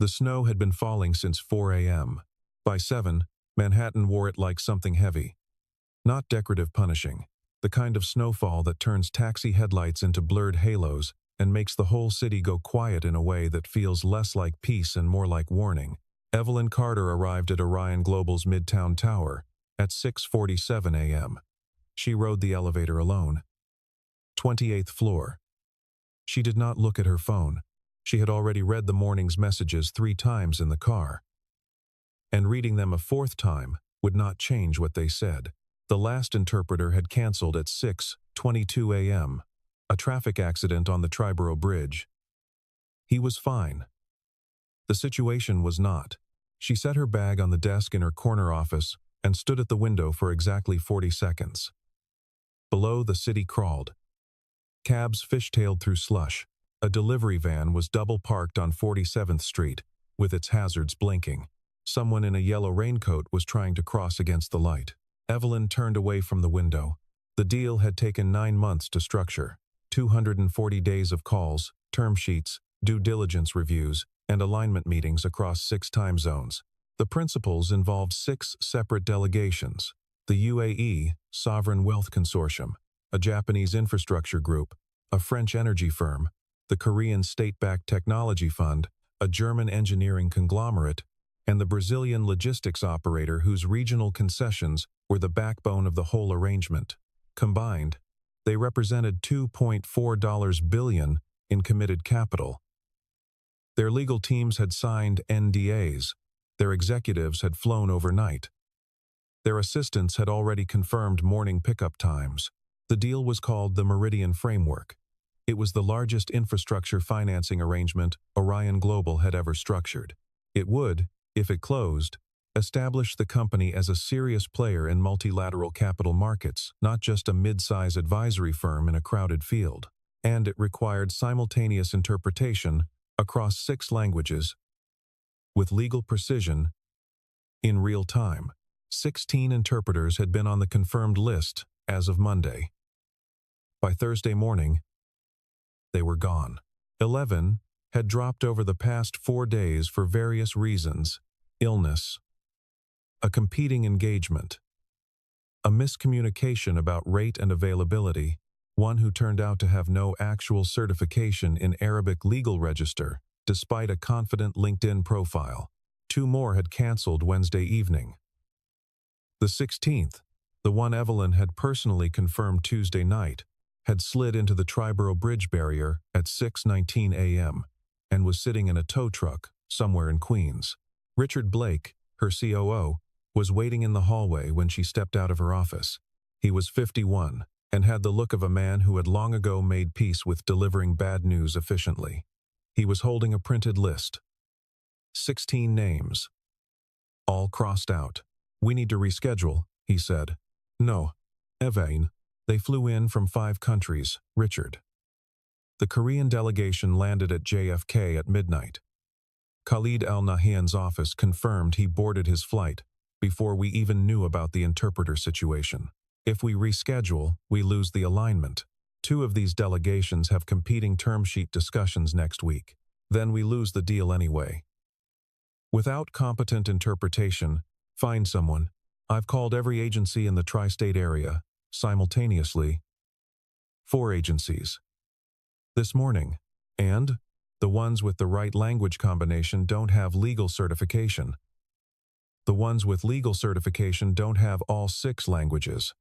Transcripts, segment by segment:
The snow had been falling since 4 a.m. By 7, Manhattan wore it like something heavy. Not decorative punishing, the kind of snowfall that turns taxi headlights into blurred halos and makes the whole city go quiet in a way that feels less like peace and more like warning. Evelyn Carter arrived at Orion Global's Midtown Tower at 6:47 a.m. She rode the elevator alone. 28th floor. She did not look at her phone. She had already read the morning's messages 3 times in the car. And reading them a 4th time would not change what they said. The last interpreter had canceled at 6:22 a.m. A traffic accident on the Triborough Bridge. He was fine. The situation was not. She set her bag on the desk in her corner office and stood at the window for exactly 40 seconds. Below, the city crawled. Cabs fishtailed through slush. A delivery van was double-parked on 47th Street, with its hazards blinking. Someone in a yellow raincoat was trying to cross against the light. Evelyn turned away from the window. The deal had taken 9 months to structure. 240 days of calls, term sheets, due diligence reviews, and alignment meetings across 6 time zones. The principals involved 6 separate delegations: the UAE Sovereign Wealth Consortium, a Japanese infrastructure group, a French energy firm, the Korean state-backed technology fund, a German engineering conglomerate, and the Brazilian logistics operator whose regional concessions were the backbone of the whole arrangement. Combined, they represented $2.4 billion in committed capital. Their legal teams had signed NDAs. Their executives had flown overnight. Their assistants had already confirmed morning pickup times. The deal was called the Meridian Framework. It was the largest infrastructure financing arrangement Orion Global had ever structured. It would, if it closed, establish the company as a serious player in multilateral capital markets, not just a mid-size advisory firm in a crowded field. And it required simultaneous interpretation across 6 languages, with legal precision, in real time. 16 interpreters had been on the confirmed list as of Monday. By Thursday morning, they were gone. 11 had dropped over the past 4 days for various reasons: illness, a competing engagement, a miscommunication about rate and availability, one who turned out to have no actual certification in Arabic legal register, despite a confident LinkedIn profile. 2 more had canceled Wednesday evening. The 16th, the one Evelyn had personally confirmed Tuesday night, had slid into the Triborough Bridge barrier at 6:19 a.m. and was sitting in a tow truck somewhere in Queens. Richard Blake, her COO, was waiting in the hallway when she stepped out of her office. He was 51 and had the look of a man who had long ago made peace with delivering bad news efficiently. He was holding a printed list. 16 names. All crossed out. "We need to reschedule," he said. "No, Evain." They flew in from 5 countries, Richard. The Korean delegation landed at JFK at midnight. Khalid Al Nahyan's office confirmed he boarded his flight before we even knew about the interpreter situation. If we reschedule, we lose the alignment. 2 of these delegations have competing term sheet discussions next week. Then we lose the deal anyway. Without competent interpretation, find someone. I've called every agency in the tri-state area, simultaneously. 4 agencies. This morning. And the ones with the right language combination don't have legal certification. The ones with legal certification don't have all 6 languages.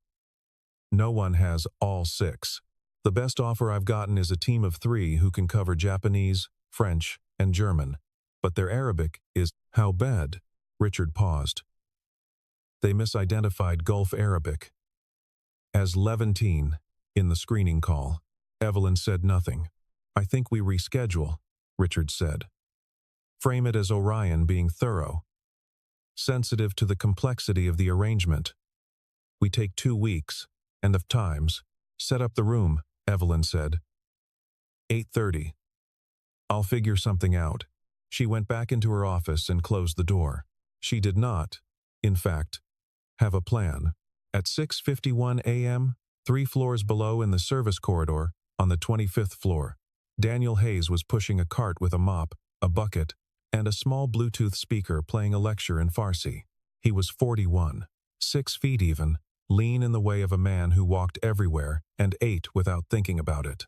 No one has all 6. The best offer I've gotten is a team of 3 who can cover Japanese, French, and German. But their Arabic is, how bad? Richard paused. They misidentified Gulf Arabic as Levantine in the screening call. Evelyn said nothing. "I think we reschedule," Richard said. "Frame it as Orion being thorough, sensitive to the complexity of the arrangement. We take 2 weeks, and of times. Set up the room," Evelyn said. 8:30. "I'll figure something out." She went back into her office and closed the door. She did not, in fact, have a plan. At 6:51 a.m., 3 floors below in the service corridor, on the 25th floor, Daniel Hayes was pushing a cart with a mop, a bucket, and a small Bluetooth speaker playing a lecture in Farsi. He was 41, 6 feet even, lean in the way of a man who walked everywhere and ate without thinking about it.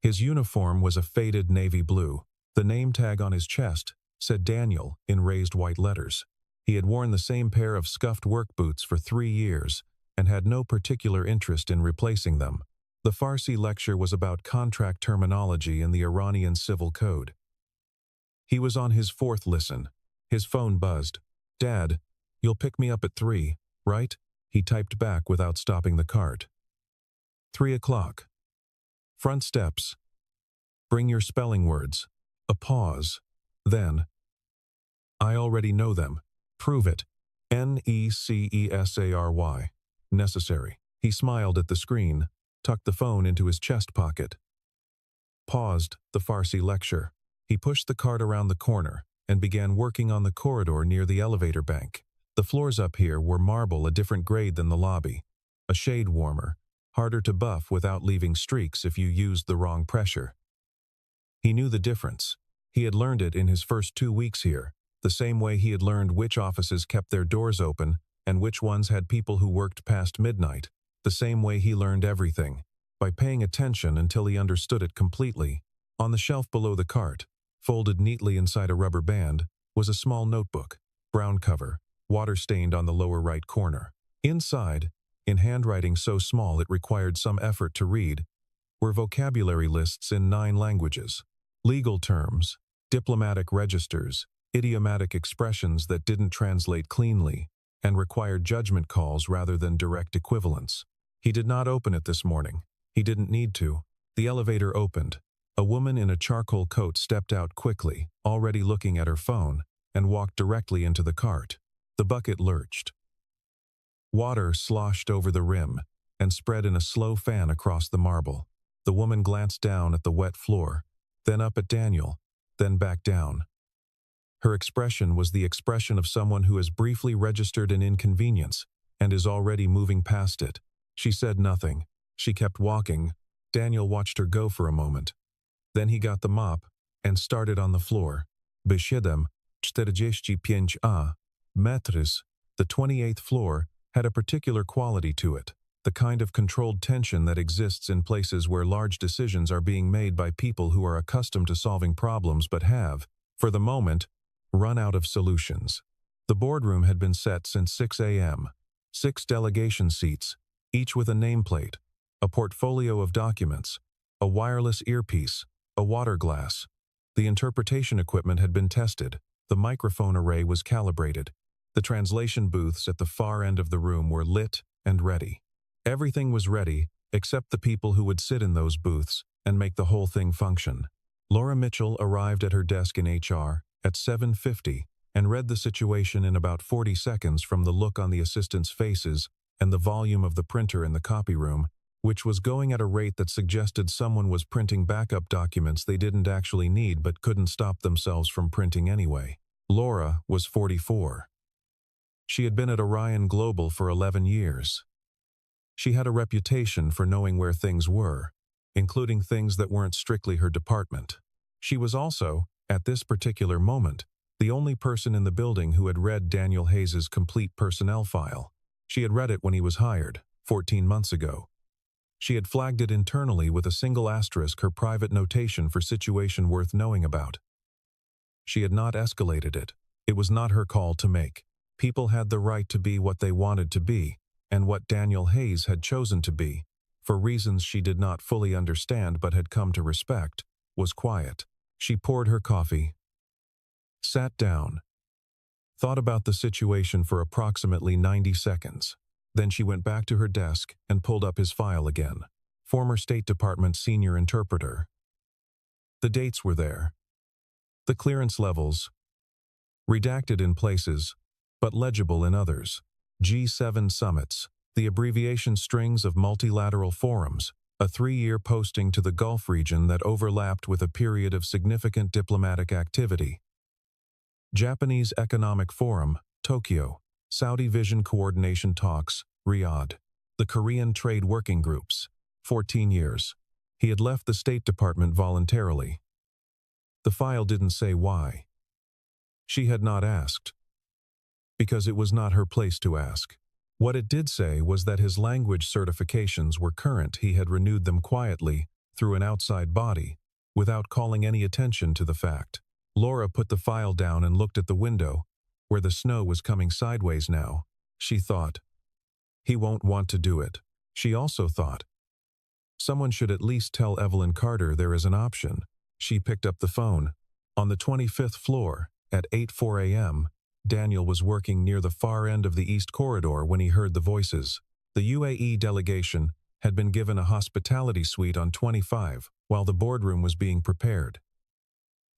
His uniform was a faded navy blue. The name tag on his chest said Daniel in raised white letters. He had worn the same pair of scuffed work boots for 3 years and had no particular interest in replacing them. The Farsi lecture was about contract terminology in the Iranian civil code. He was on his 4th listen. His phone buzzed. "Dad, you'll pick me up at 3, right?" He typed back without stopping the cart. 3 o'clock. Front steps. Bring your spelling words. A pause. Then, "I already know them. Prove it. Necessary. Necessary." He smiled at the screen, tucked the phone into his chest pocket. Paused the Farsi lecture. He pushed the cart around the corner and began working on the corridor near the elevator bank. The floors up here were marble, a different grade than the lobby. A shade warmer, harder to buff without leaving streaks if you used the wrong pressure. He knew the difference. He had learned it in his first 2 weeks here, the same way he had learned which offices kept their doors open and which ones had people who worked past midnight, the same way he learned everything, by paying attention until he understood it completely. On the shelf below the cart, folded neatly inside a rubber band, was a small notebook, brown cover, water-stained on the lower right corner. Inside, in handwriting so small it required some effort to read, were vocabulary lists in 9 languages. Legal terms, diplomatic registers, idiomatic expressions that didn't translate cleanly, and required judgment calls rather than direct equivalents. He did not open it this morning. He didn't need to. The elevator opened. A woman in a charcoal coat stepped out quickly, already looking at her phone, and walked directly into the cart. The bucket lurched. Water sloshed over the rim and spread in a slow fan across the marble. The woman glanced down at the wet floor, then up at Daniel, then back down. Her expression was the expression of someone who has briefly registered an inconvenience and is already moving past it. She said nothing. She kept walking. Daniel watched her go for a moment. Then he got the mop and started on the floor. Besiedem 45 meters. The 28th floor had a particular quality to it, the kind of controlled tension that exists in places where large decisions are being made by people who are accustomed to solving problems but have, for the moment, run out of solutions. The boardroom had been set since 6 a.m. 6 delegation seats, each with a nameplate, a portfolio of documents, a wireless earpiece, a water glass. The interpretation equipment had been tested. The microphone array was calibrated. The translation booths at the far end of the room were lit and ready. Everything was ready, except the people who would sit in those booths and make the whole thing function. Laura Mitchell arrived at her desk in HR at 7:50 and read the situation in about 40 seconds from the look on the assistants' faces and the volume of the printer in the copy room, which was going at a rate that suggested someone was printing backup documents they didn't actually need but couldn't stop themselves from printing anyway. Laura was 44. She had been at Orion Global for 11 years. She had a reputation for knowing where things were, including things that weren't strictly her department. She was also, at this particular moment, the only person in the building who had read Daniel Hayes's complete personnel file. She had read it when he was hired, 14 months ago. She had flagged it internally with a single asterisk, her private notation for situation worth knowing about. She had not escalated it. It was not her call to make. People had the right to be what they wanted to be, and what Daniel Hayes had chosen to be, for reasons she did not fully understand but had come to respect, was quiet. She poured her coffee, sat down, thought about the situation for approximately 90 seconds. Then she went back to her desk and pulled up his file again. Former State Department senior interpreter. The dates were there. The clearance levels, redacted in places, but legible in others. G7 summits, the abbreviation strings of multilateral forums, a 3-year posting to the Gulf region that overlapped with a period of significant diplomatic activity. Japanese Economic Forum, Tokyo. Saudi Vision Coordination Talks, Riyadh. The Korean Trade Working Groups, 14 years. He had left the State Department voluntarily. The file didn't say why. She had not asked, because it was not her place to ask. What it did say was that his language certifications were current. He had renewed them quietly, through an outside body, without calling any attention to the fact. Laura put the file down and looked at the window, where the snow was coming sideways now. She thought, he won't want to do it. She also thought, someone should at least tell Evelyn Carter there is an option. She picked up the phone. On the 25th floor, at 8:04 a.m., Daniel was working near the far end of the East Corridor when he heard the voices. The UAE delegation had been given a hospitality suite on 25, while the boardroom was being prepared.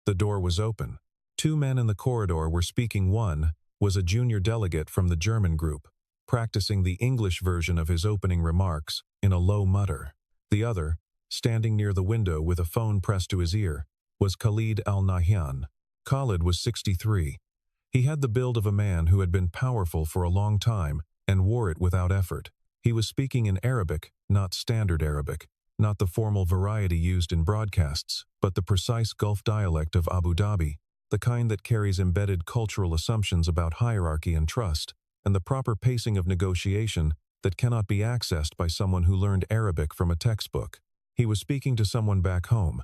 The door was open. Two men in the corridor were speaking. One was a junior delegate from the German group, practicing the English version of his opening remarks in a low mutter. The other, standing near the window with a phone pressed to his ear, was Khalid Al-Nahyan. Khalid was 63. He had the build of a man who had been powerful for a long time and wore it without effort. He was speaking in Arabic, not standard Arabic, not the formal variety used in broadcasts, but the precise Gulf dialect of Abu Dhabi, the kind that carries embedded cultural assumptions about hierarchy and trust, and the proper pacing of negotiation that cannot be accessed by someone who learned Arabic from a textbook. He was speaking to someone back home.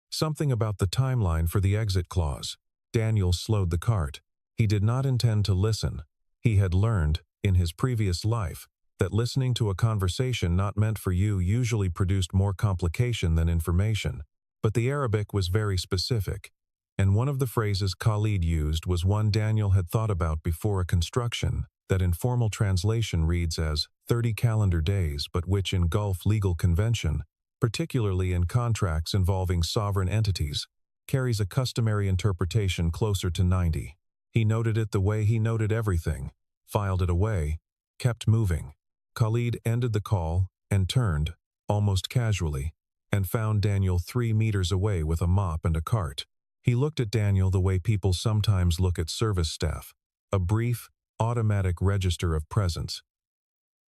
Something about the timeline for the exit clause. Daniel slowed the cart. He did not intend to listen. He had learned, in his previous life, that listening to a conversation not meant for you usually produced more complication than information. But the Arabic was very specific, and one of the phrases Khalid used was one Daniel had thought about before a construction, that in formal translation reads as 30 calendar days, but which in Gulf legal convention, particularly in contracts involving sovereign entities, carries a customary interpretation closer to 90. He noted it the way he noted everything, filed it away, kept moving. Khalid ended the call and turned, almost casually, and found Daniel 3 meters away with a mop and a cart. He looked at Daniel the way people sometimes look at service staff, a brief, automatic register of presence.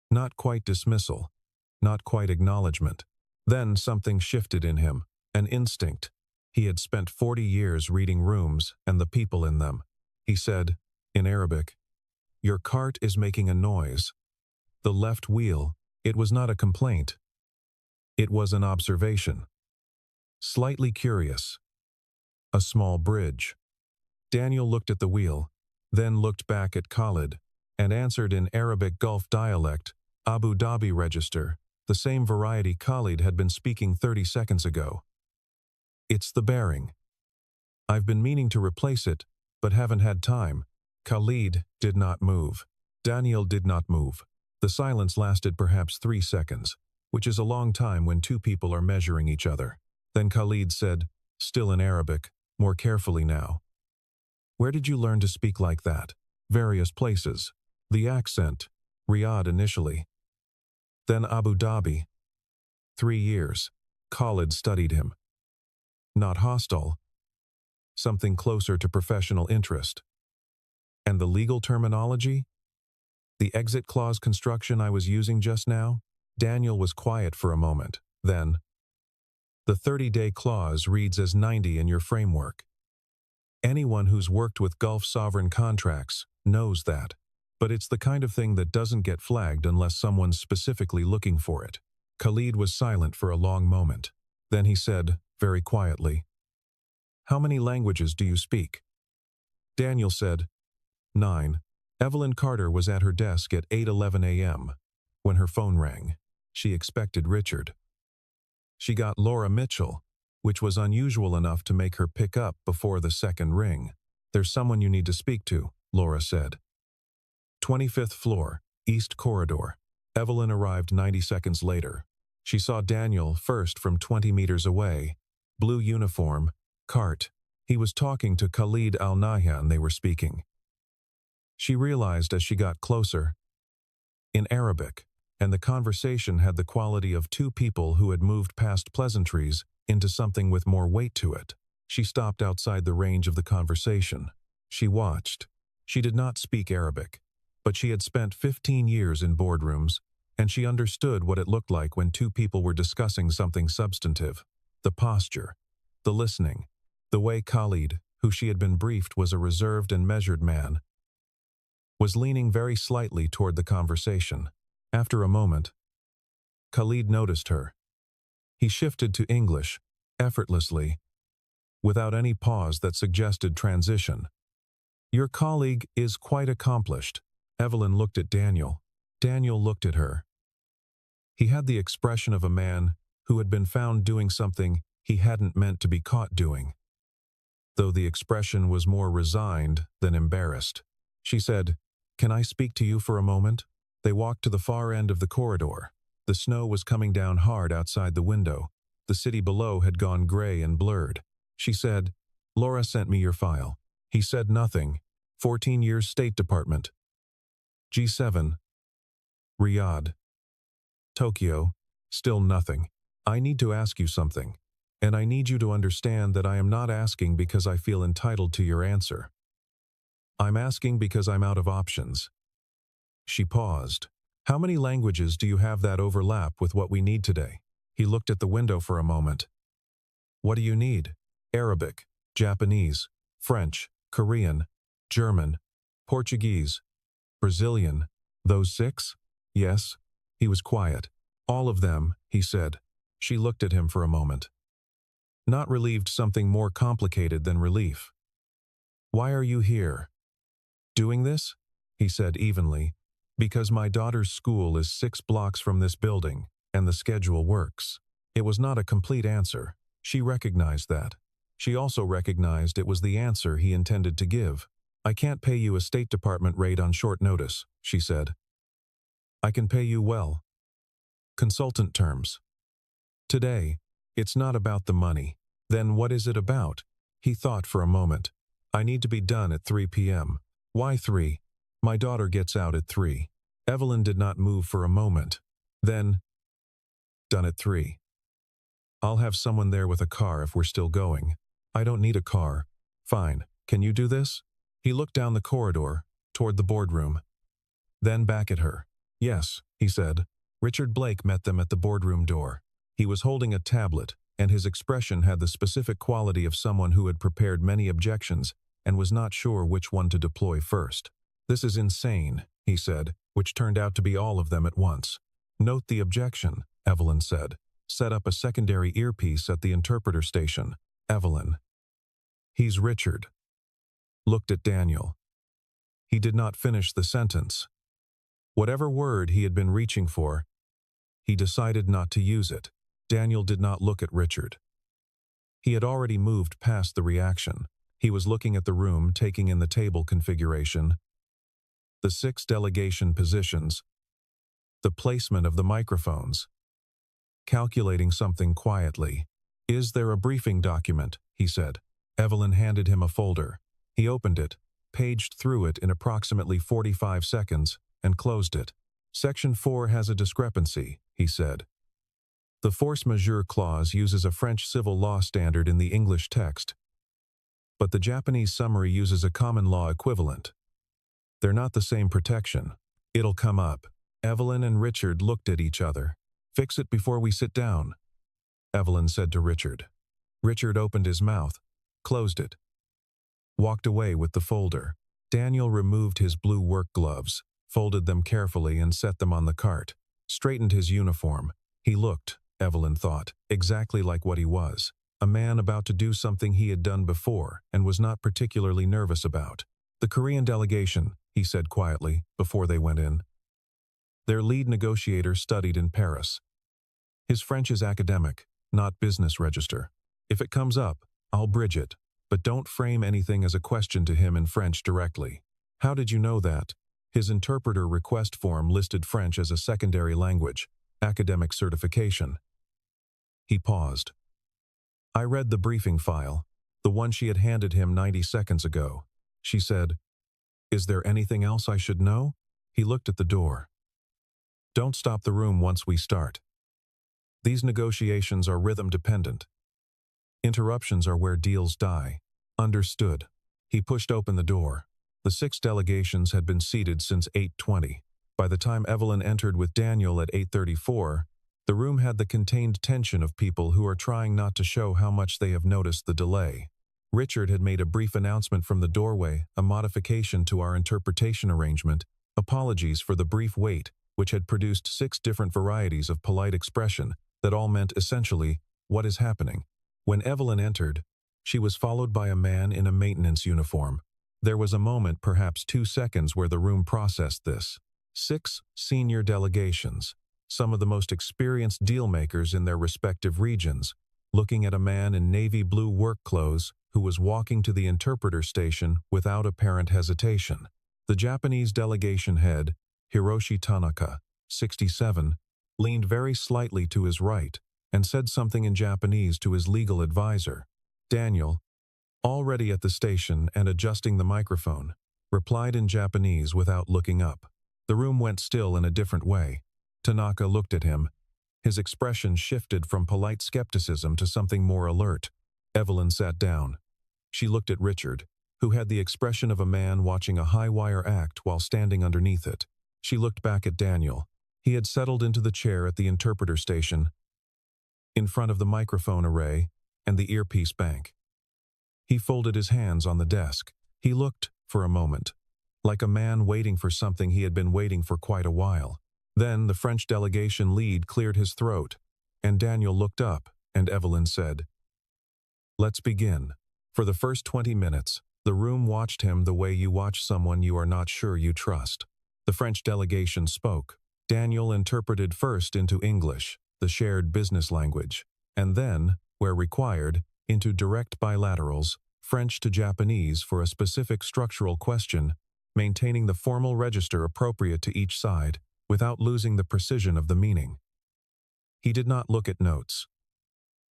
Not quite dismissal, not quite acknowledgement. Then something shifted in him, an instinct. He had spent 40 years reading rooms and the people in them. He said, in Arabic, "Your cart is making a noise." The left wheel, it was not a complaint. It was an observation. Slightly curious. A small bridge. Daniel looked at the wheel, then looked back at Khalid, and answered in Arabic Gulf dialect, Abu Dhabi register, the same variety Khalid had been speaking 30 seconds ago. "It's the bearing. I've been meaning to replace it, but haven't had time." Khalid did not move. Daniel did not move. The silence lasted perhaps 3 seconds, which is a long time when two people are measuring each other. Then Khalid said, still in Arabic, more carefully now, "Where did you learn to speak like that?" "Various places." The accent, Riyadh initially. Then Abu Dhabi. 3 years. Khalid studied him. Not hostile. Something closer to professional interest. And the legal terminology? The exit clause construction I was using just now? Daniel was quiet for a moment. Then, the 30-day clause reads as 90 in your framework. Anyone who's worked with Gulf sovereign contracts knows that. But it's the kind of thing that doesn't get flagged unless someone's specifically looking for it. Khalid was silent for a long moment. Then he said, very quietly, "How many languages do you speak?" Daniel said, 9. Evelyn Carter was at her desk at 8:11 a.m. When her phone rang. She expected Richard. She got Laura Mitchell, which was unusual enough to make her pick up before the second ring. "There's someone you need to speak to," Laura said. 25th floor, East Corridor. Evelyn arrived 90 seconds later. She saw Daniel first from 20 meters away. Blue uniform, cart. He was talking to Khalid Al-Nahyan. They were speaking. She realized as she got closer, in Arabic, and the conversation had the quality of two people who had moved past pleasantries into something with more weight to it. She stopped outside the range of the conversation. She watched. She did not speak Arabic, but she had spent 15 years in boardrooms, and she understood what it looked like when two people were discussing something substantive. The posture, the listening, the way Khalid, who she had been briefed was a reserved and measured man, was leaning very slightly toward the conversation. After a moment, Khalid noticed her. He shifted to English, effortlessly, without any pause that suggested transition. "Your colleague is quite accomplished." Evelyn looked at Daniel. Daniel looked at her. He had the expression of a man who had been found doing something he hadn't meant to be caught doing, though the expression was more resigned than embarrassed. She said, "Can I speak to you for a moment?" They walked to the far end of the corridor. The snow was coming down hard outside the window. The city below had gone gray and blurred. She said, "Laura sent me your file." He said nothing. 14 years State Department. G7. Riyadh. Tokyo. Still nothing. "I need to ask you something. And I need you to understand that I am not asking because I feel entitled to your answer. I'm asking because I'm out of options." She paused. "How many languages do you have that overlap with what we need today?" He looked at the window for a moment. "What do you need?" "Arabic, Japanese, French, Korean, German, Portuguese, Brazilian." "Those 6? "Yes." He was quiet. "All of them," he said. She looked at him for a moment. Not relieved, something more complicated than relief. "Why are you here?" "Doing this?" he said evenly. "Because my daughter's school is 6 blocks from this building, and the schedule works." It was not a complete answer. She recognized that. She also recognized it was the answer he intended to give. "I can't pay you a State Department rate on short notice," she said. "I can pay you well. Consultant terms. Today, it's not about the money." "Then what is it about?" He thought for a moment. "I need to be done at 3 p.m. "Why 3? "My daughter gets out at 3. Evelyn did not move for a moment. Then, "Done at 3. "I'll have someone there with a car if we're still going." "I don't need a car." "Fine. Can you do this?" He looked down the corridor, toward the boardroom. Then back at her. "Yes," he said. Richard Blake met them at the boardroom door. He was holding a tablet, and his expression had the specific quality of someone who had prepared many objections and was not sure which one to deploy first. "This is insane," he said, which turned out to be all of them at once. "Note the objection," Evelyn said. "Set up a secondary earpiece at the interpreter station." Evelyn. "He's Richard." Looked at Daniel. He did not finish the sentence. Whatever word he had been reaching for, he decided not to use it. Daniel did not look at Richard. He had already moved past the reaction. He was looking at the room, taking in the table configuration, the 6 delegation positions, the placement of the microphones, calculating something quietly. "Is there a briefing document?" he said. Evelyn handed him a folder. He opened it, paged through it in approximately 45 seconds, and closed it. "Section 4 has a discrepancy," he said. "The force majeure clause uses a French civil law standard in the English text, but the Japanese summary uses a common law equivalent. They're not the same protection. It'll come up." Evelyn and Richard looked at each other. "Fix it before we sit down," Evelyn said to Richard. Richard opened his mouth, closed it, walked away with the folder. Daniel removed his blue work gloves, folded them carefully and set them on the cart, straightened his uniform. He looked, Evelyn thought, exactly like what he was, a man about to do something he had done before and was not particularly nervous about. "The Korean delegation," he said quietly, before they went in. Their lead negotiator studied in Paris. His French is academic, not business register. If it comes up, I'll bridge it, but don't frame anything as a question to him in French directly. "How did you know that?" His interpreter request form listed French as a secondary language, academic certification. He paused. "I read the briefing file, the one she had handed him 90 seconds ago. She said, 'Is there anything else I should know?' He looked at the door. "Don't stop the room once we start. These negotiations are rhythm-dependent. Interruptions are where deals die." "Understood." He pushed open the door. The 6 delegations had been seated since 8:20. By the time Evelyn entered with Daniel at 8:34, the room had the contained tension of people who are trying not to show how much they have noticed the delay. Richard had made a brief announcement from the doorway, a modification to our interpretation arrangement. Apologies for the brief wait, which had produced 6 different varieties of polite expression that all meant essentially, "What is happening?" When Evelyn entered, she was followed by a man in a maintenance uniform. There was a moment, perhaps 2 seconds, where the room processed this. 6 senior delegations, some of the most experienced dealmakers in their respective regions, looking at a man in navy blue work clothes who was walking to the interpreter station without apparent hesitation. The Japanese delegation head, Hiroshi Tanaka, 67, leaned very slightly to his right and said something in Japanese to his legal advisor. Daniel, already at the station and adjusting the microphone, replied in Japanese without looking up. The room went still in a different way. Tanaka looked at him. His expression shifted from polite skepticism to something more alert. Evelyn sat down. She looked at Richard, who had the expression of a man watching a high-wire act while standing underneath it. She looked back at Daniel. He had settled into the chair at the interpreter station, in front of the microphone array and the earpiece bank. He folded his hands on the desk. He looked, for a moment, like a man waiting for something he had been waiting for quite a while. Then the French delegation lead cleared his throat, and Daniel looked up, and Evelyn said, "Let's begin." For the first 20 minutes, the room watched him the way you watch someone you are not sure you trust. The French delegation spoke. Daniel interpreted first into English, the shared business language, and then, where required, into direct bilaterals, French to Japanese for a specific structural question, maintaining the formal register appropriate to each side, without losing the precision of the meaning. He did not look at notes.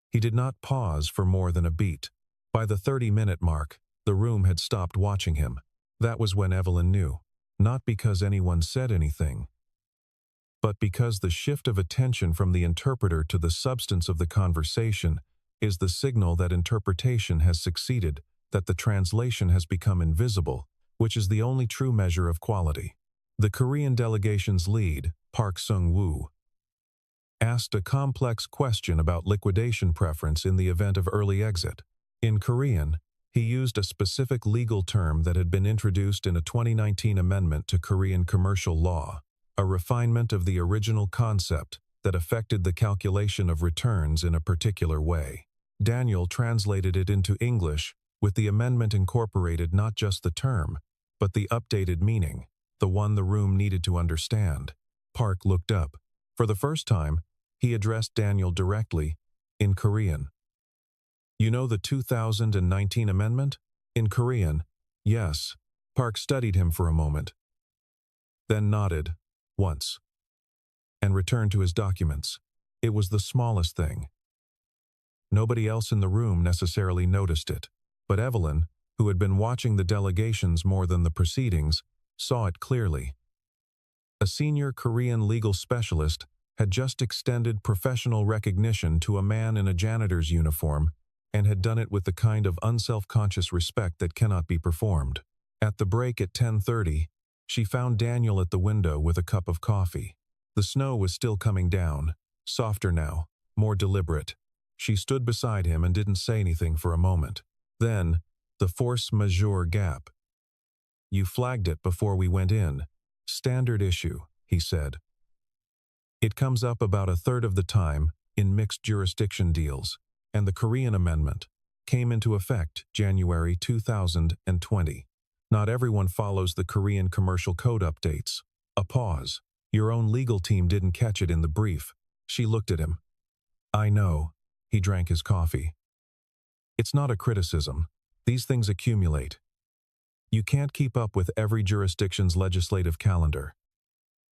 He did not pause for more than a beat. By the 30-minute mark, the room had stopped watching him. That was when Evelyn knew, not because anyone said anything, but because the shift of attention from the interpreter to the substance of the conversation is the signal that interpretation has succeeded, that the translation has become invisible, which is the only true measure of quality. The Korean delegation's lead, Park Sung-woo, asked a complex question about liquidation preference in the event of early exit. In Korean, he used a specific legal term that had been introduced in a 2019 amendment to Korean commercial law, a refinement of the original concept that affected the calculation of returns in a particular way. Daniel translated it into English, with the amendment incorporated not just the term, but the updated meaning, the one the room needed to understand. Park looked up. For the first time, he addressed Daniel directly, in Korean. "You know the 2019 amendment?" In Korean, "Yes." Park studied him for a moment, then nodded, once, and returned to his documents. It was the smallest thing. Nobody else in the room necessarily noticed it, but Evelyn, who had been watching the delegations more than the proceedings, saw it clearly. A senior Korean legal specialist had just extended professional recognition to a man in a janitor's uniform, and had done it with the kind of unself-conscious respect that cannot be performed. At the break at 10:30, she found Daniel at the window with a cup of coffee. The snow was still coming down, softer now, more deliberate. She stood beside him and didn't say anything for a moment. Then, the force majeure gap. "You flagged it before we went in. Standard issue," he said. "It comes up about a third of the time in mixed jurisdiction deals, and the Korean amendment came into effect January 2020. Not everyone follows the Korean commercial code updates." A pause. "Your own legal team didn't catch it in the brief." She looked at him. "I know." He drank his coffee. "It's not a criticism. These things accumulate. You can't keep up with every jurisdiction's legislative calendar.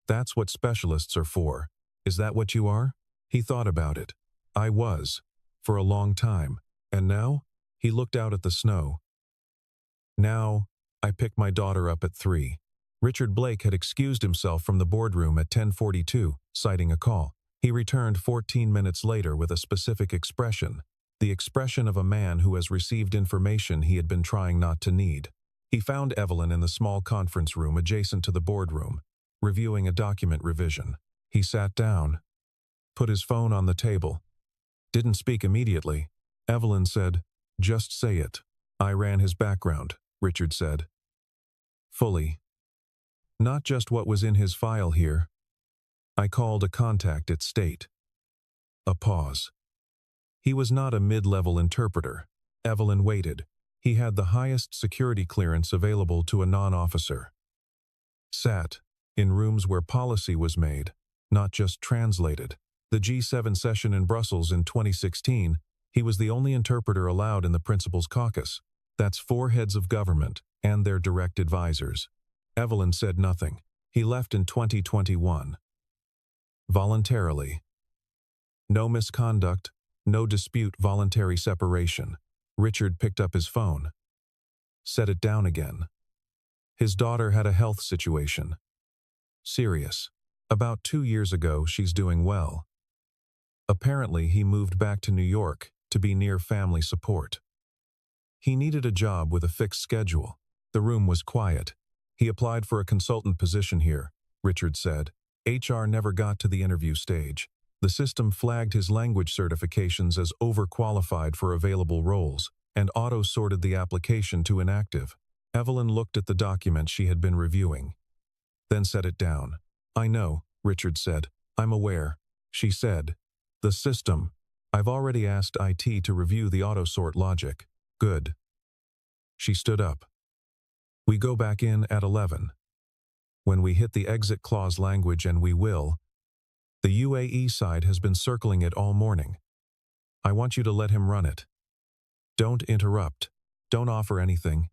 That's what specialists are for. Is that what you are?" He thought about it. "I was, for a long time. And now?" He looked out at the snow. "Now, I pick my daughter up at 3. Richard Blake had excused himself from the boardroom at 10:42, citing a call. He returned 14 minutes later with a specific expression, the expression of a man who has received information he had been trying not to need. He found Evelyn in the small conference room adjacent to the boardroom, reviewing a document revision. He sat down, put his phone on the table. Didn't speak immediately. Evelyn said, "Just say it." I ran his background, Richard said. Fully. Not just what was in his file here. I called a contact at State. A pause. He was not a mid-level interpreter. Evelyn waited. He had the highest security clearance available to a non-officer. Sat in rooms where policy was made, not just translated. The G7 session in Brussels in 2016, he was the only interpreter allowed in the Principals Caucus. That's 4 heads of government and their direct advisors. Evelyn said nothing. He left in 2021. Voluntarily. No misconduct, no dispute, voluntary separation. Richard picked up his phone. Set it down again. His daughter had a health situation. Serious. About 2 years ago, she's doing well. Apparently, he moved back to New York to be near family support. He needed a job with a fixed schedule. The room was quiet. He applied for a consultant position here, Richard said. HR never got to the interview stage. The system flagged his language certifications as overqualified for available roles and auto-sorted the application to inactive. Evelyn looked at the document she had been reviewing, then set it down. I know, Richard said. I'm aware. She said. The system. I've already asked IT to review the auto-sort logic. Good. She stood up. We go back in at 11. When we hit the exit clause language, and we will, the UAE side has been circling it all morning. I want you to let him run it. Don't interrupt. Don't offer anything.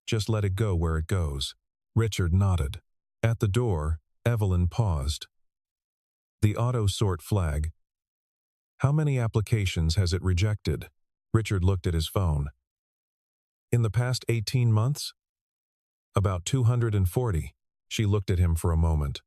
Just let it go where it goes. Richard nodded. At the door, Evelyn paused. The auto-sort flag. How many applications has it rejected? Richard looked at his phone. In the past 18 months? About 240. She looked at him for a moment.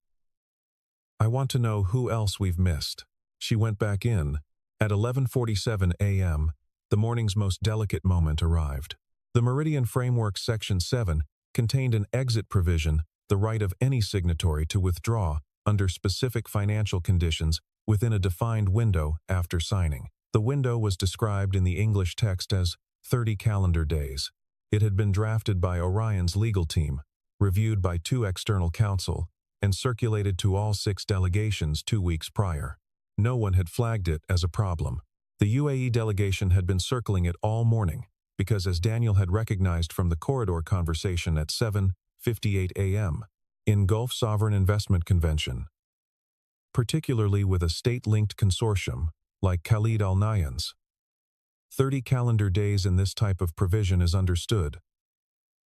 I want to know who else we've missed. She went back in. At 11:47 a.m., the morning's most delicate moment arrived. The Meridian Framework Section 7 contained an exit provision, the right of any signatory to withdraw under specific financial conditions within a defined window after signing. The window was described in the English text as 30 calendar days. It had been drafted by Orion's legal team, reviewed by 2 external counsel, and circulated to all 6 delegations 2 weeks prior. No one had flagged it as a problem. The UAE delegation had been circling it all morning, because as Daniel had recognized from the corridor conversation at 7:58 a.m., in Gulf Sovereign Investment Convention, particularly with a state-linked consortium like Khalid Al Nahyan's, 30 calendar days in this type of provision is understood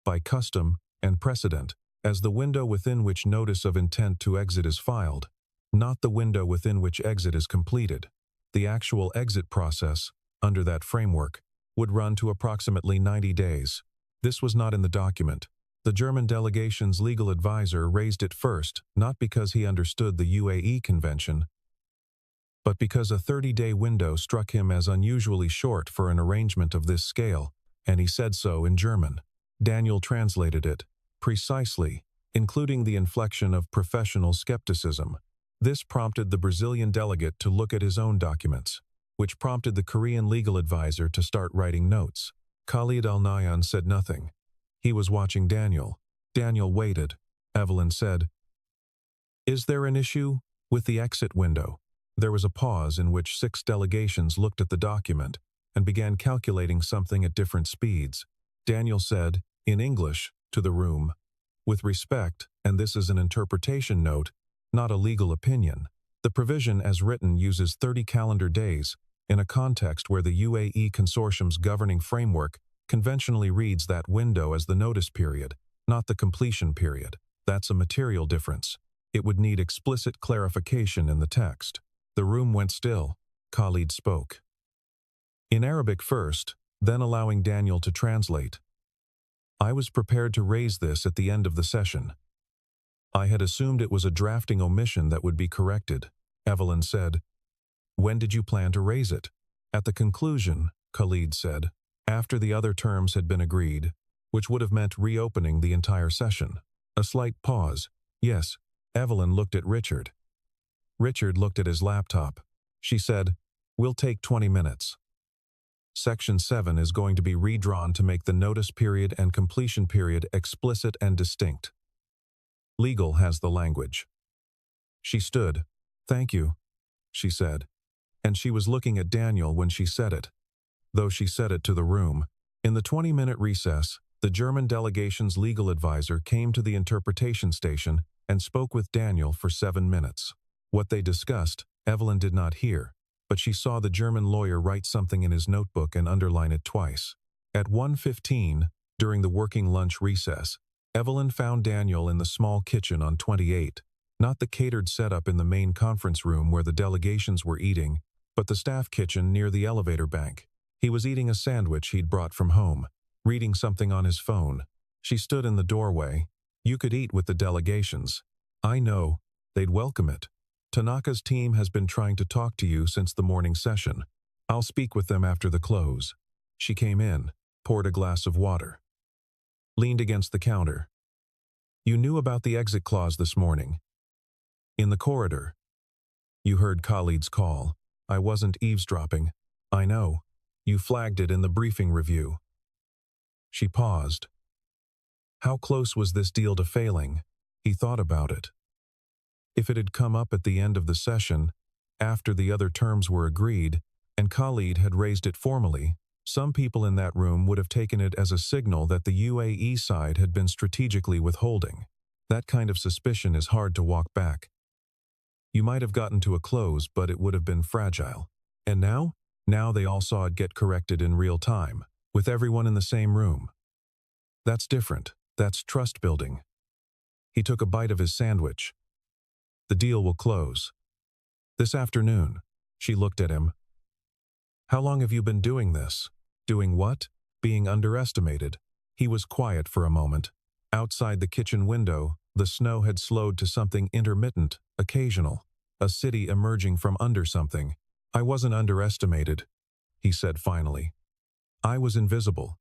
by custom and precedent as the window within which notice of intent to exit is filed, not the window within which exit is completed. The actual exit process, under that framework, would run to approximately 90 days. This was not in the document. The German delegation's legal advisor raised it first, not because he understood the UAE convention, but because a 30-day window struck him as unusually short for an arrangement of this scale, and he said so in German. Daniel translated it, precisely, including the inflection of professional skepticism. This prompted the Brazilian delegate to look at his own documents, which prompted the Korean legal advisor to start writing notes. Khalid Al Nahyan said nothing. He was watching Daniel. Daniel waited. Evelyn said, "Is there an issue with the exit window?" There was a pause in which 6 delegations looked at the document and began calculating something at different speeds. Daniel said, in English, to the room, "With respect, and this is an interpretation note, not a legal opinion, the provision as written uses 30 calendar days in a context where the UAE consortium's governing framework conventionally reads that window as the notice period, not the completion period. That's a material difference. It would need explicit clarification in the text." The room went still. Khalid spoke. In Arabic first, then allowing Daniel to translate. I was prepared to raise this at the end of the session. I had assumed it was a drafting omission that would be corrected. Evelyn said, "When did you plan to raise it?" At the conclusion, Khalid said, after the other terms had been agreed, which would have meant reopening the entire session. A slight pause. Yes. Evelyn looked at Richard. Richard looked at his laptop. She said, "We'll take 20 minutes." Section 7 is going to be redrawn to make the notice period and completion period explicit and distinct. Legal has the language. She stood. "Thank you," she said. And she was looking at Daniel when she said it, though she said it to the room. In the 20-minute recess, the German delegation's legal advisor came to the interpretation station and spoke with Daniel for 7 minutes. What they discussed, Evelyn did not hear, but she saw the German lawyer write something in his notebook and underline it twice. At 1:15, during the working lunch recess, Evelyn found Daniel in the small kitchen on 28, not the catered setup in the main conference room where the delegations were eating, but the staff kitchen near the elevator bank. He was eating a sandwich he'd brought from home, reading something on his phone. She stood in the doorway. "You could eat with the delegations. I know. They'd welcome it. Tanaka's team has been trying to talk to you since the morning session. I'll speak with them after the close." She came in, poured a glass of water, leaned against the counter. "You knew about the exit clause this morning. In the corridor. You heard Khalid's call. I wasn't eavesdropping. I know. You flagged it in the briefing review." She paused. How close was this deal to failing? He thought about it. If it had come up at the end of the session, after the other terms were agreed, and Khalid had raised it formally, some people in that room would have taken it as a signal that the UAE side had been strategically withholding. That kind of suspicion is hard to walk back. You might have gotten to a close, but it would have been fragile. And now? Now they all saw it get corrected in real time, with everyone in the same room. That's different. That's trust building. He took a bite of his sandwich. "The deal will close this afternoon." She looked at him. "How long have you been doing this?" "Doing what?" "Being underestimated." He was quiet for a moment. Outside the kitchen window, the snow had slowed to something intermittent, occasional, a city emerging from under something. "I wasn't underestimated," he said finally. "I was invisible."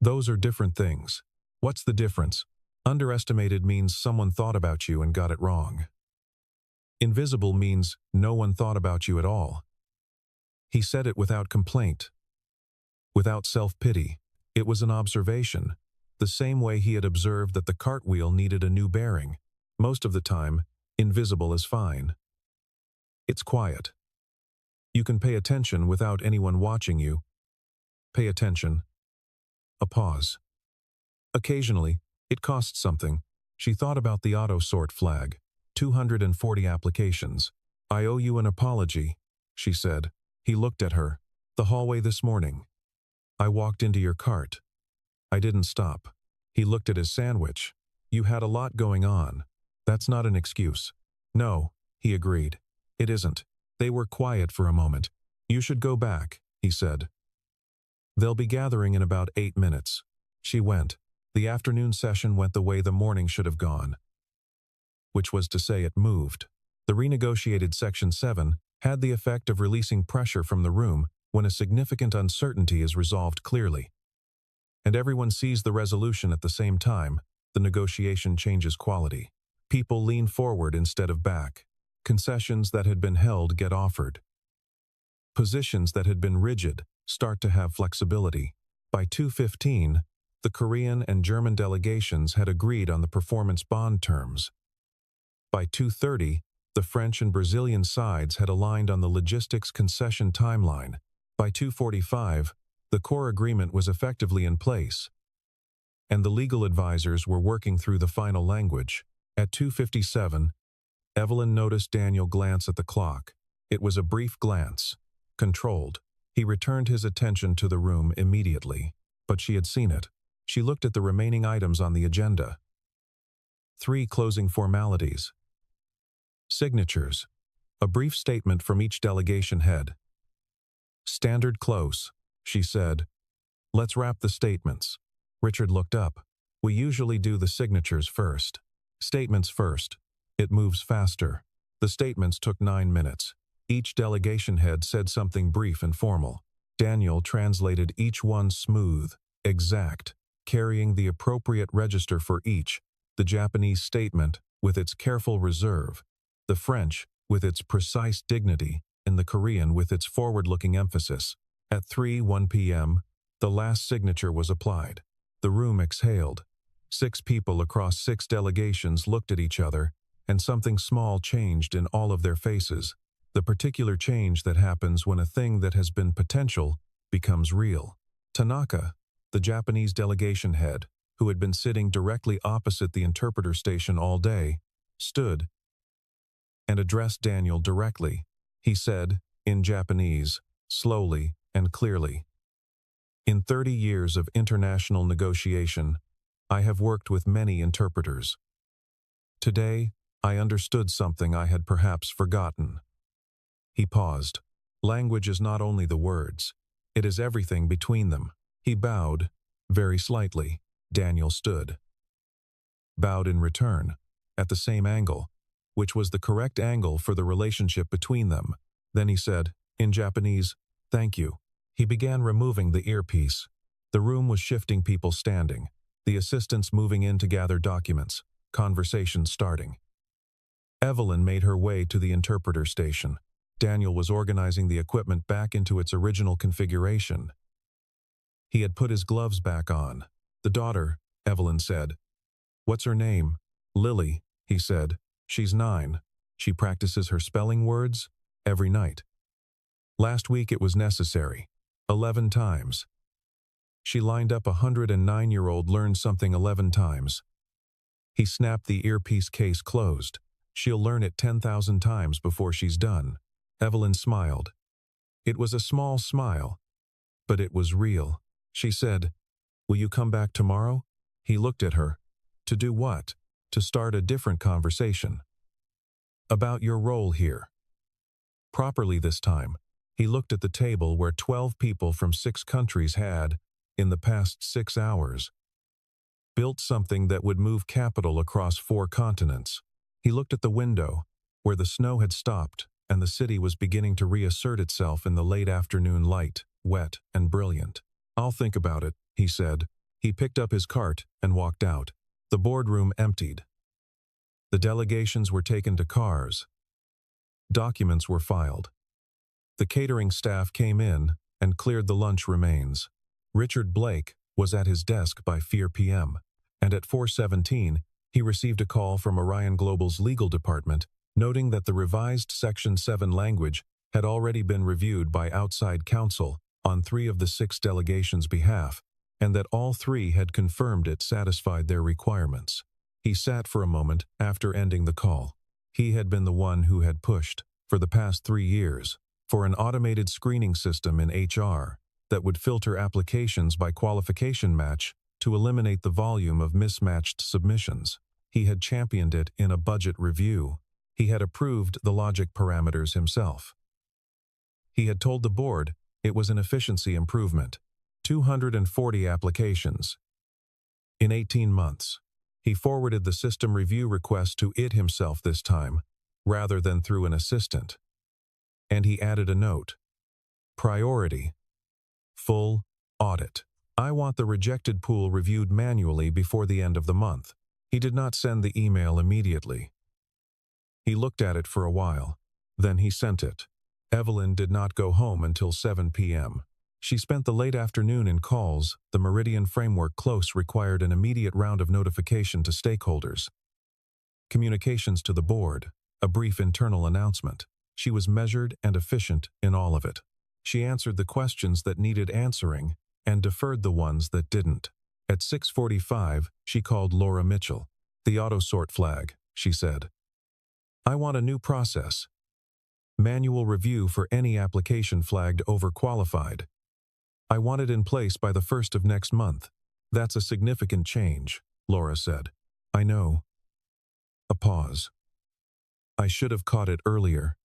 "Those are different things." "What's the difference?" "Underestimated means someone thought about you and got it wrong. Invisible means no one thought about you at all." He said it without complaint, without self-pity. It was an observation, the same way he had observed that the cartwheel needed a new bearing. Most of the time, invisible is fine. It's quiet. You can pay attention without anyone watching you. Pay attention. A pause. Occasionally, it costs something. She thought about the auto-sort flag. 240 applications. "I owe you an apology," she said. He looked at her. "The hallway this morning. I walked into your cart. I didn't stop." He looked at his sandwich. "You had a lot going on. That's not an excuse." "No," he agreed. "It isn't." They were quiet for a moment. "You should go back," he said. "They'll be gathering in about 8 minutes." She went. The afternoon session went the way the morning should have gone, which was to say it moved. The renegotiated Section 7 had the effect of releasing pressure from the room when a significant uncertainty is resolved clearly. And everyone sees the resolution at the same time. The negotiation changes quality. People lean forward instead of back. Concessions that had been held get offered. Positions that had been rigid start to have flexibility. By 2:15, the Korean and German delegations had agreed on the performance bond terms. By 2:30, the French and Brazilian sides had aligned on the logistics concession timeline. By 2:45, the core agreement was effectively in place, and the legal advisors were working through the final language. At 2:57, Evelyn noticed Daniel glance at the clock. It was a brief glance, controlled. He returned his attention to the room immediately, but she had seen it. She looked at the remaining items on the agenda. 3 closing formalities. Signatures. A brief statement from each delegation head. "Standard close," she said. "Let's wrap the statements." Richard looked up. "We usually do the signatures first." "Statements first. It moves faster." The statements took 9 minutes. Each delegation head said something brief and formal. Daniel translated each one smooth, exact, carrying the appropriate register for each. The Japanese statement, with its careful reserve, the French, with its precise dignity, and the Korean with its forward-looking emphasis. At 3:01 p.m., the last signature was applied. The room exhaled. 6 people across 6 delegations looked at each other, and something small changed in all of their faces. The particular change that happens when a thing that has been potential becomes real. Tanaka, the Japanese delegation head, who had been sitting directly opposite the interpreter station all day, stood and addressed Daniel directly. He said, in Japanese, slowly and clearly, "In 30 years of international negotiation, I have worked with many interpreters. Today, I understood something I had perhaps forgotten." He paused. Language is not only the words, it is everything between them. He bowed, very slightly. Daniel stood. Bowed in return, at the same angle, which was the correct angle for the relationship between them. Then he said, in Japanese, "Thank you." He began removing the earpiece. The room was shifting, people standing, the assistants moving in to gather documents, conversation starting. Evelyn made her way to the interpreter station. Daniel was organizing the equipment back into its original configuration. He had put his gloves back on. "The daughter," Evelyn said. "What's her name?" "Lily," he said. "She's 9. She practices her spelling words every night. Last week it was necessary. 11 times. She lined up 109-year-old learned something 11 times." He snapped the earpiece case closed. "She'll learn it 10,000 times before she's done." Evelyn smiled. It was a small smile, but it was real. She said, "Will you come back tomorrow?" He looked at her. "To do what?" "To start a different conversation. About your role here." Properly this time. He looked at the table where 12 people from 6 countries had, in the past 6 hours, built something that would move capital across 4 continents. He looked at the window, where the snow had stopped and the city was beginning to reassert itself in the late afternoon light, wet and brilliant. "I'll think about it," he said. He picked up his cart and walked out. The boardroom emptied. The delegations were taken to cars. Documents were filed. The catering staff came in and cleared the lunch remains. Richard Blake was at his desk by 4 p.m., and at 4:17 he received a call from Orion Global's legal department noting that the revised Section 7 language had already been reviewed by outside counsel on 3 of the 6 delegations' behalf, and that all 3 had confirmed it satisfied their requirements. He sat for a moment after ending the call. He had been the one who had pushed, for the past 3 years, for an automated screening system in HR that would filter applications by qualification match to eliminate the volume of mismatched submissions. He had championed it in a budget review. He had approved the logic parameters himself. He had told the board it was an efficiency improvement. 240 applications in 18 months. He forwarded the system review request to it himself this time, rather than through an assistant. And he added a note. Priority. Full audit. I want the rejected pool reviewed manually before the end of the month. He did not send the email immediately. He looked at it for a while. Then he sent it. Evelyn did not go home until 7 p.m. She spent the late afternoon in calls. The Meridian Framework Close required an immediate round of notification to stakeholders. Communications to the board. A brief internal announcement. She was measured and efficient in all of it. She answered the questions that needed answering and deferred the ones that didn't. At 6:45, she called Laura Mitchell. The auto-sort flag, she said. I want a new process. Manual review for any application flagged overqualified. I want it in place by the 1st of next month. That's a significant change, Laura said. I know. A pause. I should have caught it earlier.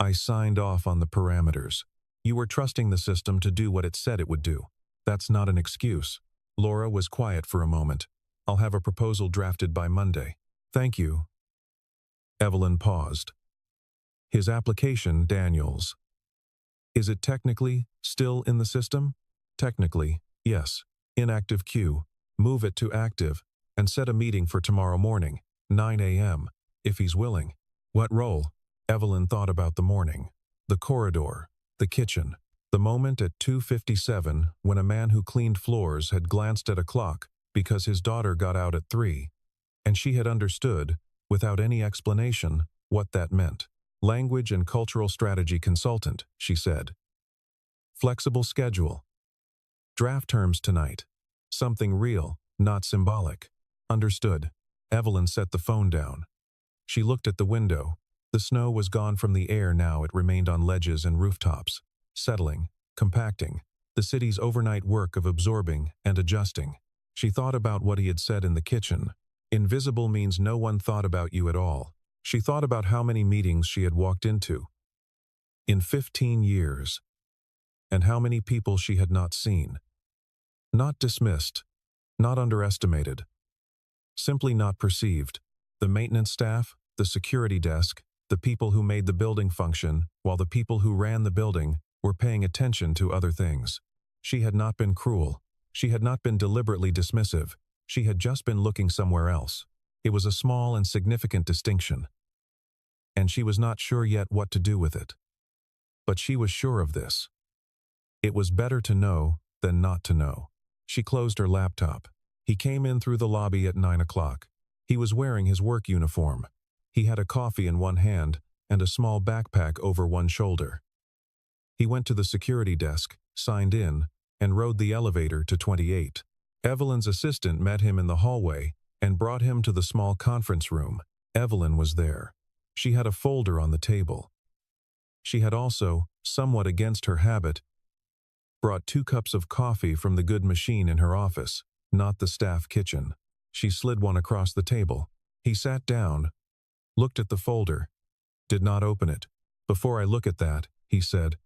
I signed off on the parameters. You were trusting the system to do what it said it would do. That's not an excuse. Laura was quiet for a moment. I'll have a proposal drafted by Monday. Thank you. Evelyn paused. His application, Daniel's. Is it technically still in the system? Technically, yes. Inactive queue. Move it to active and set a meeting for tomorrow morning, 9 a.m., if he's willing. What role? Evelyn thought about the morning, the corridor, the kitchen. The moment at 2:57 when a man who cleaned floors had glanced at a clock because his daughter got out at 3, and she had understood, without any explanation, what that meant. Language and cultural strategy consultant, she said. Flexible schedule. Draft terms tonight. Something real, not symbolic. Understood. Evelyn set the phone down. She looked at the window. The snow was gone from the air now. It remained on ledges and rooftops, settling, compacting, the city's overnight work of absorbing and adjusting. She thought about what he had said in the kitchen. Invisible means no one thought about you at all. She thought about how many meetings she had walked into in 15 years, and how many people she had not seen. Not dismissed, not underestimated, simply not perceived. The maintenance staff, the security desk, the people who made the building function, while the people who ran the building were paying attention to other things. She had not been cruel. She had not been deliberately dismissive. She had just been looking somewhere else. It was a small and significant distinction, and she was not sure yet what to do with it. But she was sure of this. It was better to know than not to know. She closed her laptop. He came in through the lobby at 9 o'clock. He was wearing his work uniform. He had a coffee in one hand and a small backpack over one shoulder. He went to the security desk, signed in, and rode the elevator to 28. Evelyn's assistant met him in the hallway and brought him to the small conference room. Evelyn was there. She had a folder on the table. She had also, somewhat against her habit, brought 2 cups of coffee from the good machine in her office, not the staff kitchen. She slid one across the table. He sat down, looked at the folder, did not open it. "Before I look at that," he said,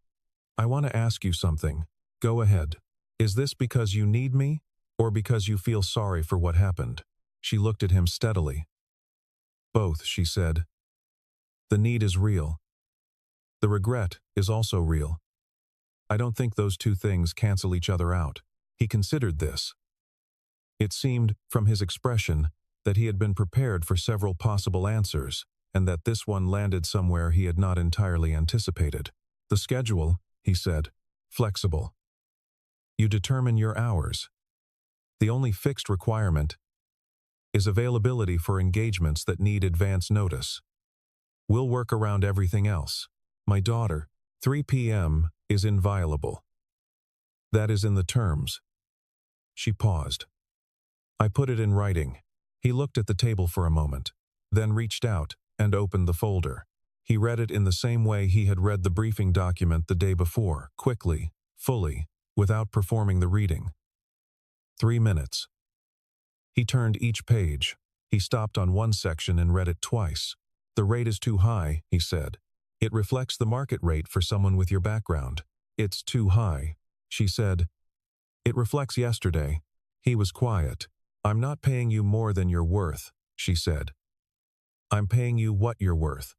"I want to ask you something. Go ahead. Is this because you need me, or because you feel sorry for what happened?" She looked at him steadily. "Both," she said. "The need is real. The regret is also real. I don't think those two things cancel each other out." He considered this. It seemed, from his expression, that he had been prepared for several possible answers, and that this one landed somewhere he had not entirely anticipated. "The schedule," he said, "flexible. You determine your hours. The only fixed requirement is availability for engagements that need advance notice. We'll work around everything else. My daughter, 3 p.m. is inviolable. That is in the terms." She paused. "I put it in writing." He looked at the table for a moment, then reached out and opened the folder. He read it in the same way he had read the briefing document the day before, quickly, fully, without performing the reading. 3 minutes. He turned each page. He stopped on one section and read it twice. "The rate is too high," he said. "It reflects the market rate for someone with your background." "It's too high," she said. "It reflects yesterday." He was quiet. "I'm not paying you more than you're worth," she said. "I'm paying you what you're worth.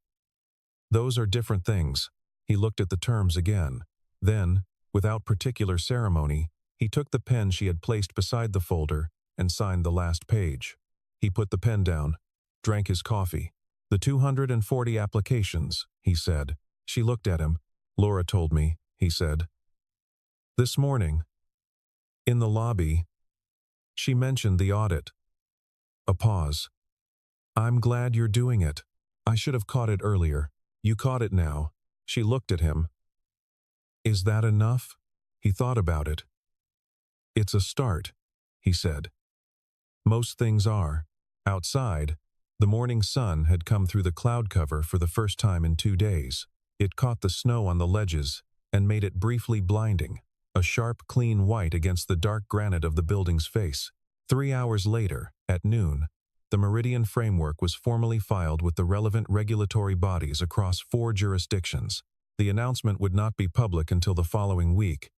Those are different things." He looked at the terms again. Then, without particular ceremony, he took the pen she had placed beside the folder and signed the last page. He put the pen down, drank his coffee. "The 240 applications," he said. She looked at him. "Laura told me," he said. "This morning, in the lobby, she mentioned the audit." A pause. "I'm glad you're doing it. I should have caught it earlier. You caught it now." She looked at him. "Is that enough?" He thought about it. "It's a start," he said. "Most things are." Outside, the morning sun had come through the cloud cover for the first time in 2 days. It caught the snow on the ledges and made it briefly blinding, a sharp, clean white against the dark granite of the building's face. 3 hours later, at noon, the Meridian framework was formally filed with the relevant regulatory bodies across 4 jurisdictions. The announcement would not be public until the following week.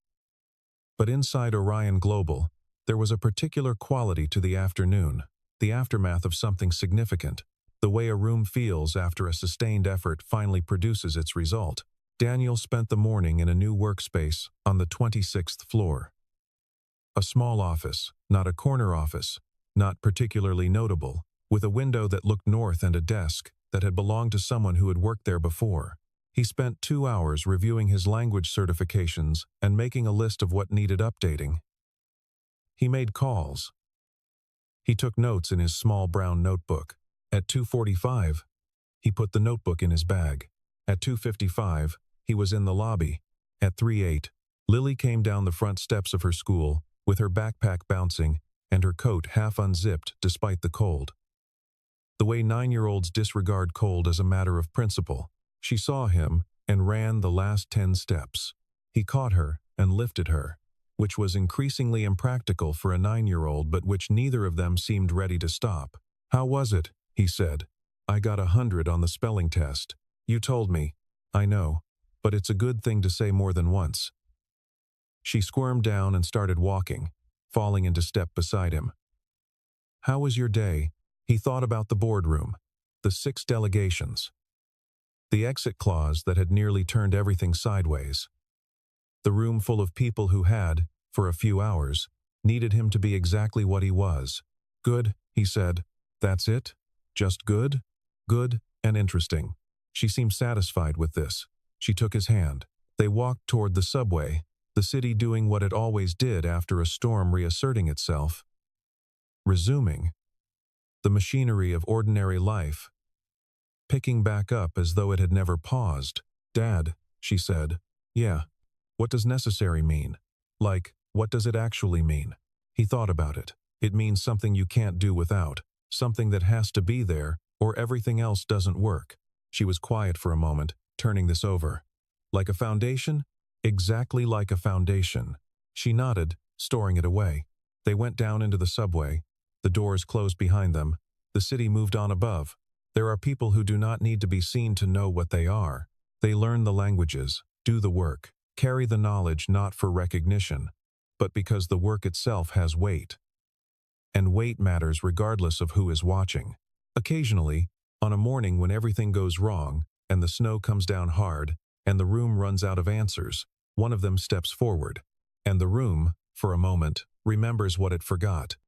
But inside Orion Global, there was a particular quality to the afternoon, the aftermath of something significant, the way a room feels after a sustained effort finally produces its result. Daniel spent the morning in a new workspace on the 26th floor. A small office, not a corner office, not particularly notable, with a window that looked north and a desk that had belonged to someone who had worked there before. He spent 2 hours reviewing his language certifications and making a list of what needed updating. He made calls. He took notes in his small brown notebook. At 2:45, he put the notebook in his bag. At 2:55, he was in the lobby. At 3:08, Lily came down the front steps of her school, with her backpack bouncing and her coat half unzipped despite the cold. The way 9-year-olds disregard cold as a matter of principle, she saw him and ran the last 10 steps. He caught her and lifted her, which was increasingly impractical for a 9-year-old but which neither of them seemed ready to stop. "How was it?" he said. "I got 100 on the spelling test. You told me." "I know, but it's a good thing to say more than once." She squirmed down and started walking, falling into step beside him. "How was your day?" He thought about the boardroom, the 6 delegations, the exit clause that had nearly turned everything sideways, the room full of people who had, for a few hours, needed him to be exactly what he was. "Good," he said. "That's it? Just good?" "Good and interesting." She seemed satisfied with this. She took his hand. They walked toward the subway, the city doing what it always did after a storm reasserting itself. Resuming the machinery of ordinary life, picking back up as though it had never paused. "Dad," she said. "Yeah. What does necessary mean? Like, what does it actually mean?" He thought about it. "It means something you can't do without, something that has to be there, or everything else doesn't work." She was quiet for a moment, turning this over. "Like a foundation?" "Exactly like a foundation." She nodded, storing it away. They went down into the subway. The doors closed behind them. The city moved on above. There are people who do not need to be seen to know what they are. They learn the languages, do the work, carry the knowledge not for recognition, but because the work itself has weight. And weight matters regardless of who is watching. Occasionally, on a morning when everything goes wrong, and the snow comes down hard, and the room runs out of answers, one of them steps forward, and the room, for a moment, remembers what it forgot.